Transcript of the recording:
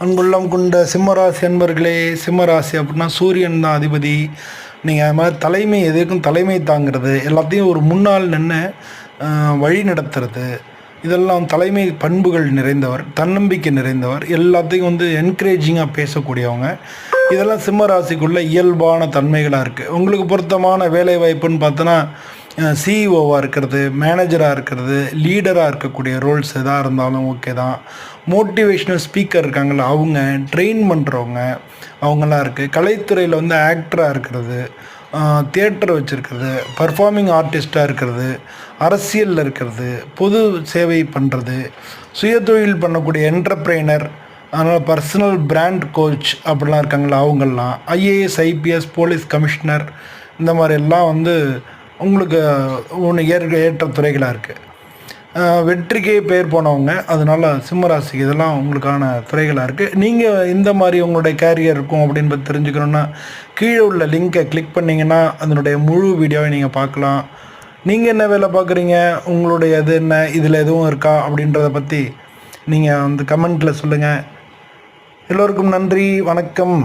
அன்புள்ளம் கொண்ட சிம்மராசி அன்பர்களே, சிம்மராசி அப்படின்னா சூரியன் தான் அதிபதி. நீங்கள் அது மாதிரி தலைமை எதுக்கும் தலைமை தாங்கிறது, எல்லாத்தையும் ஒரு முன்னால் நின்று வழி நடத்துறது, இதெல்லாம் தலைமை பண்புகள் நிறைந்தவர், தன்னம்பிக்கை நிறைந்தவர், எல்லாத்தையும் என்கரேஜிங்காக பேசக்கூடியவங்க. இதெல்லாம் சிம்ம ராசிக்குள்ள இயல்பான தன்மைகளாக இருக்குது. உங்களுக்கு பொருத்தமான வேலை வாய்ப்புன்னு பார்த்தோன்னா சிஇஓவாக இருக்கிறது, மேனேஜராக இருக்கிறது, லீடராக இருக்கக்கூடிய ரோல்ஸ் எதாக இருந்தாலும் ஓகே தான். மோட்டிவேஷ்னல் ஸ்பீக்கர் இருக்காங்கள அவங்க, ட்ரெயின் பண்ணுறவங்க அவங்களாம் இருக்குது. கலைத்துறையில் ஆக்டராக இருக்கிறது, தியேட்டர் வச்சுருக்கிறது, பர்ஃபார்மிங் ஆர்டிஸ்ட்டாக இருக்கிறது, அரசியலில் இருக்கிறது, பொது சேவை பண்ணுறது, சுயதொழில் பண்ணக்கூடிய என்டர்ப்ரெய்னர், அதனால் பர்சனல் பிராண்ட் கோச் அப்படிலாம் இருக்காங்களா அவங்கெல்லாம், ஐஏஎஸ் ஐபிஎஸ் போலீஸ் கமிஷனர், இந்த மாதிரிலாம் உங்களுக்கு ஏற்ற துறைகளாக இருக்குது. வெற்றிக்கே பேர் போனவங்க, அதனால் சிம்மராசிக்கு இதெல்லாம் உங்களுக்கான துறைகளாக இருக்குது. நீங்கள் இந்த மாதிரி உங்களுடைய கேரியர் இருக்கும் அப்படின்னு தெரிஞ்சுக்கணுன்னா கீழே உள்ள லிங்கை கிளிக் பண்ணிங்கன்னா அதனுடைய முழு வீடியோவை நீங்கள் பார்க்கலாம். நீங்கள் என்ன வேலை பார்க்குறீங்க, உங்களுடைய இது என்ன, இதில் எதுவும் இருக்கா அப்படின்றத பற்றி நீங்கள் கமெண்ட்டில் சொல்லுங்கள். எல்லோருக்கும் நன்றி, வணக்கம்.